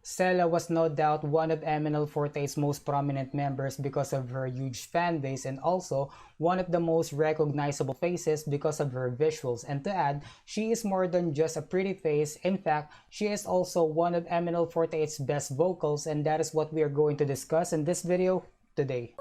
Sela was no doubt one of MNL48's most prominent members because of her huge fan base and also one of the most recognizable faces because of her visuals. And to add, she is more than just a pretty face. In fact, she is also one of MNL48's best vocals, and that is what we are going to discuss in this video today.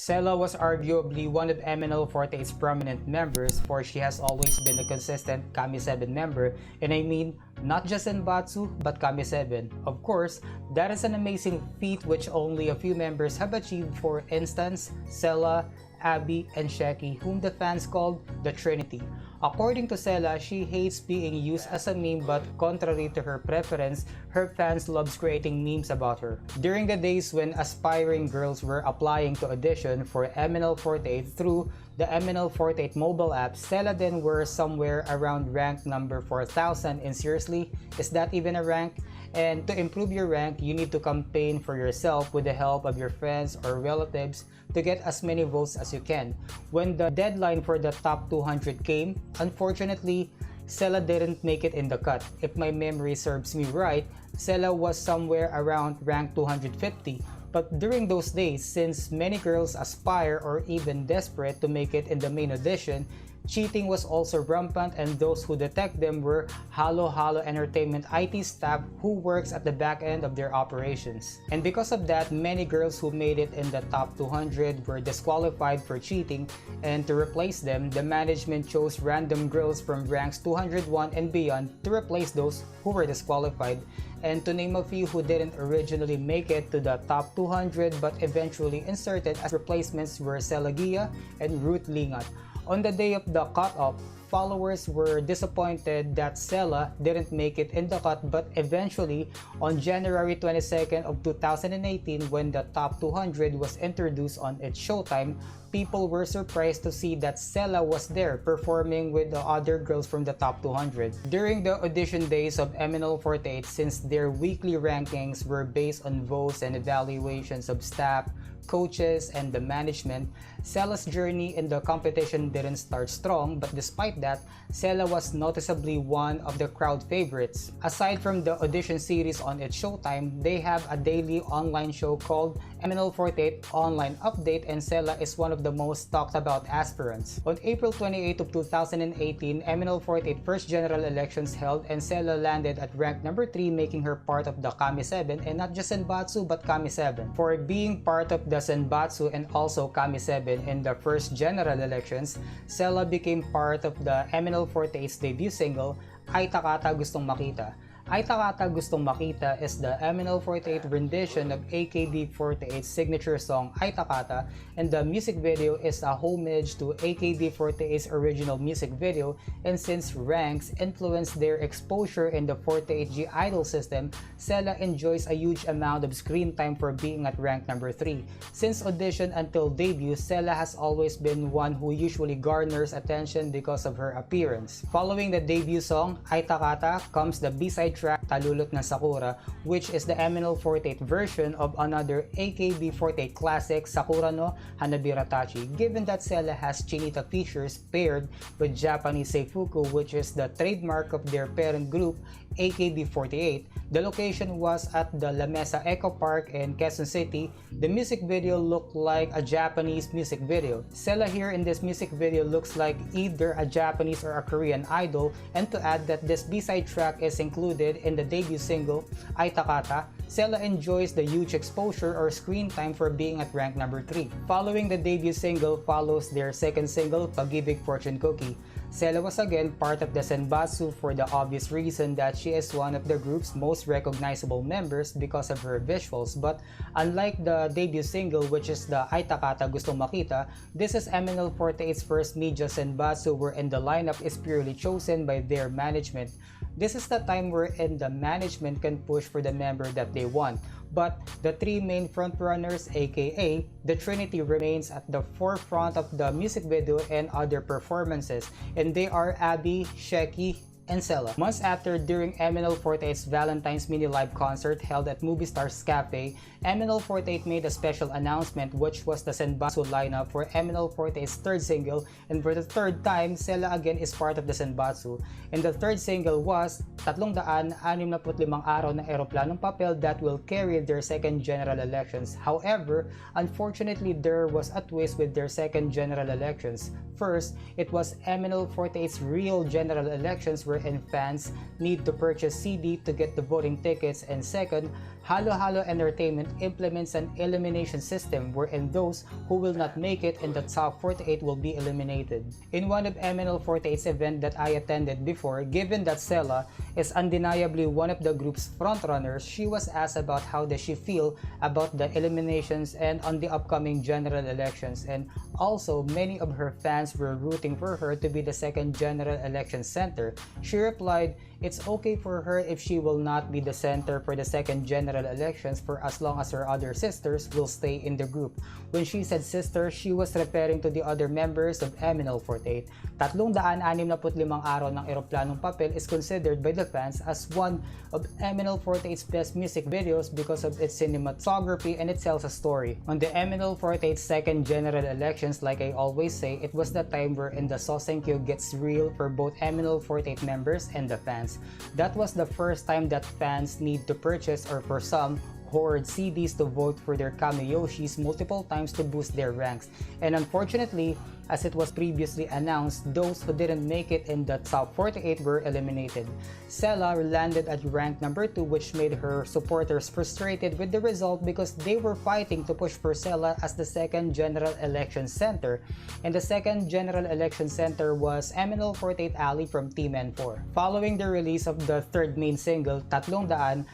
Sela was arguably one of MNL48's prominent members, for she has always been a consistent Kami-7 member, and I mean not just Senbatsu but Kami-7. Of course, that is an amazing feat which only a few members have achieved, for instance, Sela, Abby, and Sheki, whom the fans called the Trinity. According to Sela, she hates being used as a meme, but contrary to her preference, her fans loves creating memes about her. During the days when aspiring girls were applying to audition for MNL48 through the MNL48 mobile app, Sela then were somewhere around rank number 4000, and seriously, is that even a rank? And to improve your rank, you need to campaign for yourself with the help of your friends or relatives to get as many votes as you can. When the deadline for the top 200 came, unfortunately, Sela didn't make it in the cut. If my memory serves me right, Sela was somewhere around rank 250. But during those days, since many girls aspire or even desperate to make it in the main audition, cheating was also rampant, and those who detect them were Halo Entertainment IT staff who works at the back end of their operations. And because of that, many girls who made it in the top 200 were disqualified for cheating, and to replace them, the management chose random girls from ranks 201 and beyond to replace those who were disqualified. And to name a few who didn't originally make it to the top 200 but eventually inserted as replacements were Sela and Ruth Lingat. On the day of the cutoff, followers were disappointed that Sela didn't make it in the cut, but eventually, on January 22nd of 2018, when the top 200 was introduced on its showtime, people were surprised to see that Sela was there performing with the other girls from the top 200. During the audition days of MNL48, since their weekly rankings were based on votes and evaluations of staff, coaches, and the management, Sela's journey in the competition didn't start strong, but despite that, Sela was noticeably one of the crowd favorites. Aside from the audition series on its showtime, they have a daily online show called MNL48 Online Update, and Sela is one of the most talked about aspirants. On April 28 of 2018, MNL48 first general elections held, and Sela landed at rank number 3, making her part of the Kami-7, and not just Senbatsu but Kami-7. For being part of the Senbatsu and also Kami-7 in the first general elections, Sela became part of the MNL48's debut single, Ay Takata Gustong Makita. Ay Takata Gustong Makita is the MNL48 rendition of AKB48's signature song Ay Takata, and the music video is a homage to AKB48's original music video, and since ranks influenced their exposure in the 48G idol system, Sela enjoys a huge amount of screen time for being at rank number 3. Since audition until debut, Sela has always been one who usually garners attention because of her appearance. Following the debut song, Ay Takata, comes the B-side track Talulot ng Sakura, which is the MNL48 version of another AKB48 classic, Sakura no Hanabiratachi. Given that Sela has Chinita features paired with Japanese Seifuku, which is the trademark of their parent group, AKB48, the location was at the La Mesa Eco Park in Quezon City. The music video looked like a Japanese music video. Sela here in this music video looks like either a Japanese or a Korean idol, and to add that this B-side track is included in the debut single, Ay Takata, Sela enjoys the huge exposure or screen time for being at rank number 3. Following the debut single follows their second single, Pag-ibig Fortune Cookie. Sela was again part of the Senbatsu for the obvious reason that she is one of the group's most recognizable members because of her visuals, but unlike the debut single, which is the Ay Takata Gustong Makita, this is MNL48's first media Senbatsu wherein the lineup is purely chosen by their management. This is the time wherein the management can push for the member that they want. But the three main frontrunners, aka the Trinity, remains at the forefront of the music video and other performances, and they are Abby, Sheki, and Sela. Months after, during MNL48's Valentine's mini live concert held at Movie Stars Cafe, MNL48 made a special announcement which was the Senbatsu lineup for MNL48's third single, and for the third time, Sela again is part of the Senbatsu. And the third single was 365 Araw ng Eroplanong Papel that will carry their second general elections. However, unfortunately, there was a twist with their second general elections. First, it was MNL48's real general elections wherein fans need to purchase CD to get the voting tickets, and second, Halo Halo Entertainment implements an elimination system wherein those who will not make it in the top 48 will be eliminated. In one of MNL48's event that I attended before, given that Sela is undeniably one of the group's frontrunners, she was asked about how does she feel about the eliminations and on the upcoming general elections, and also many of her fans were rooting for her to be the second general election center. She replied, "It's okay for her if she will not be the center for the second general elections for as long as her other sisters will stay in the group." When she said sister, she was referring to the other members of MNL48. 365 Araw ng Eroplanong Papel is considered by the fans as one of MNL48's best music videos because of its cinematography and it tells a story. On the MNL48 second general elections, like I always say, it was the time wherein the Sosenkyo gets real for both MNL48 members and the fans. That was the first time that fans need to purchase, or for some, hoard CDs to vote for their Kamiyoshis multiple times to boost their ranks. And unfortunately, as it was previously announced, those who didn't make it in the top 48 were eliminated. Sela landed at rank number 2, which made her supporters frustrated with the result because they were fighting to push for Sela as the second general election center. And the second general election center was MNL48 Ali from Team N4. Following the release of the third main single, 365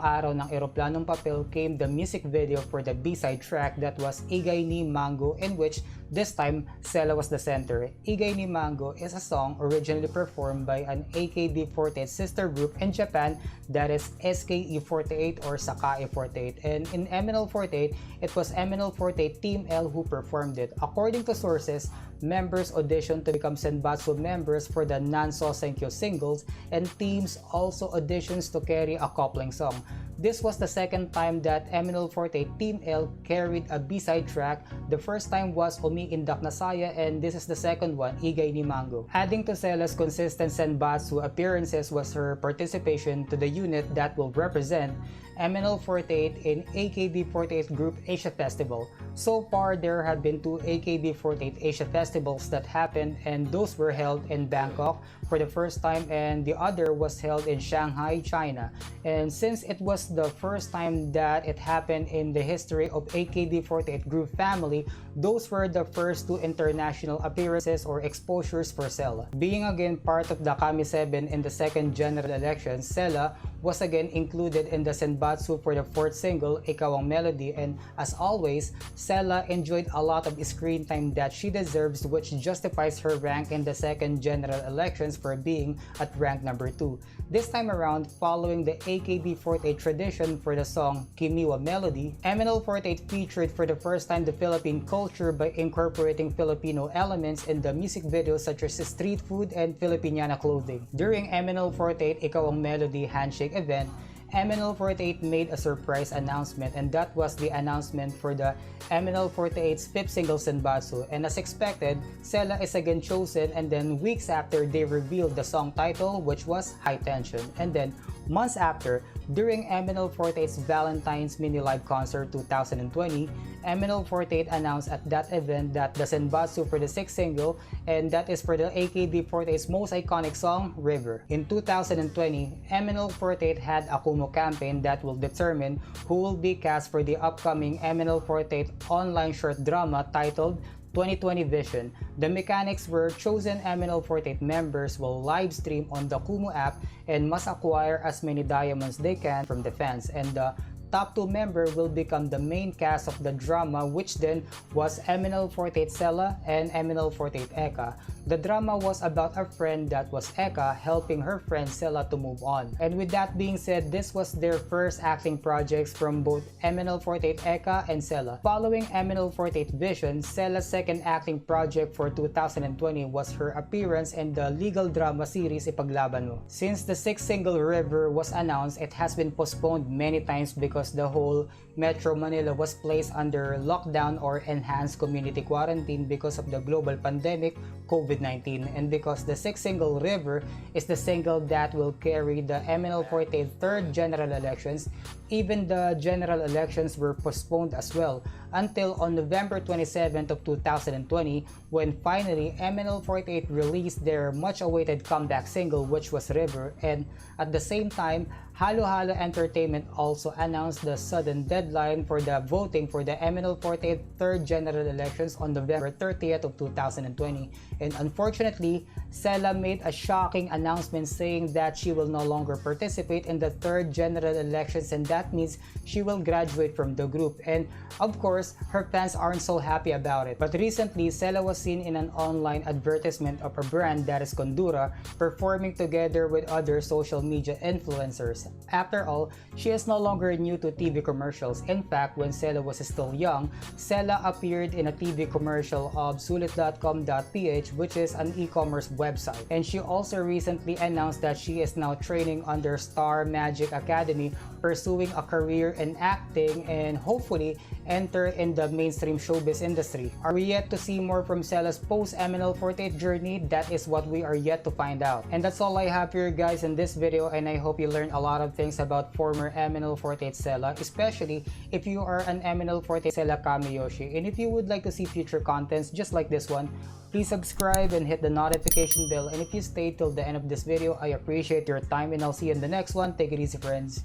Araw ng Eroplanong Papel, came the music video for the B-side track that was Igay ni Mango, in which this time, Sela was the center. Igay ni Mango is a song originally performed by an AKB48 sister group in Japan, that is SKE48 or Sakae48. And in MNL48, it was MNL48 Team L who performed it. According to sources, members auditioned to become Senbatsu members for the non-Sosenkyo singles, and teams also auditions to carry a coupling song. This was the second time that MNL48 Team L carried a B-side track. The first time was Umiindak na Saya, and this is the second one, Igay ni Mango. Adding to Sela's consistent Senbatsu appearances was her participation to the unit that will represent MNL48 in AKB48 Group Asia Festival. So far, there have been 2 AKB48 Asia Festivals that happened, and those were held in Bangkok for the first time, and the other was held in Shanghai, China. And since it was the first time that it happened in the history of AKB48 group family, those were the first 2 international appearances or exposures for Sela. Being again part of the Kami-7 in the second general election, Sela was again included in the Senbatsu for the fourth single, Ikaw ang Melody, and as always, Sela enjoyed a lot of screen time that she deserves, which justifies her rank in the second general elections for being at rank number 2. This time around, following the AKB48 tradition for the song Kimiwa Melody, MNL48 featured for the first time the Philippine culture by incorporating Filipino elements in the music videos such as street food and Filipiniana clothing. During MNL48 Ikaw ang Melody handshake event, MNL48 made a surprise announcement, and that was the announcement for the MNL48's fifth single Senbatsu. And as expected, Sela is again chosen, and then weeks after they revealed the song title, which was High Tension. And then months after, during MNL48's Valentine's mini live concert 2020, MNL48 announced at that event that the Senbatsu for the sixth single, and that is for the AKB48's most iconic song, River. In 2020, MNL48 had a Kumu campaign that will determine who will be cast for the upcoming MNL48 online short drama titled 2020 Vision. The mechanics were chosen MNL48 members will live stream on the Kumu app and must acquire as many diamonds they can from the fans, and the top 2 member will become the main cast of the drama, which then was MNL48 Sela and MNL48 Eka. The drama was about a friend that was Eka helping her friend Sela to move on. And with that being said, this was their first acting projects from both MNL48 Eka and Sela. Following MNL48 Vision, Sela's second acting project for 2020 was her appearance in the legal drama series Ipaglaban Mo. Since the sixth single River was announced, it has been postponed many times because the whole Metro Manila was placed under lockdown or enhanced community quarantine because of the global pandemic COVID-19, and because the sixth single River is the single that will carry the MNL48 third general elections. Even the general elections were postponed as well until on November 27th of 2020, when finally MNL48 released their much awaited comeback single, which was River. And at the same time, Halo Halo Entertainment also announced the sudden deadline for the voting for the MNL48 third general elections on November 30th of 2020. And unfortunately, Sela made a shocking announcement saying that she will no longer participate in the third general elections, and that means she will graduate from the group. And of course, her fans aren't so happy about it. But recently, Sela was seen in an online advertisement of a brand that is Condura, performing together with other social media influencers. After all, she is no longer new to TV commercials. In fact, when Sela was still young, Sela appeared in a TV commercial of sulit.com.ph, which is an e-commerce website. And she also recently announced that she is now training under Star Magic Academy, pursuing a career in acting and hopefully enter in the mainstream showbiz industry. Are we yet to see more from Sela's post-MNL48 journey? That is what we are yet to find out. And that's all I have for you guys in this video, and I hope you learned a lot of things about former MNL48 Sela, especially if you are an MNL48 Sela Kamiyoshi. And if you would like to see future contents just like this one, please subscribe and hit the notification bell. And if you stayed till the end of this video, I appreciate your time, and I'll see you in the next one. Take it easy, friends.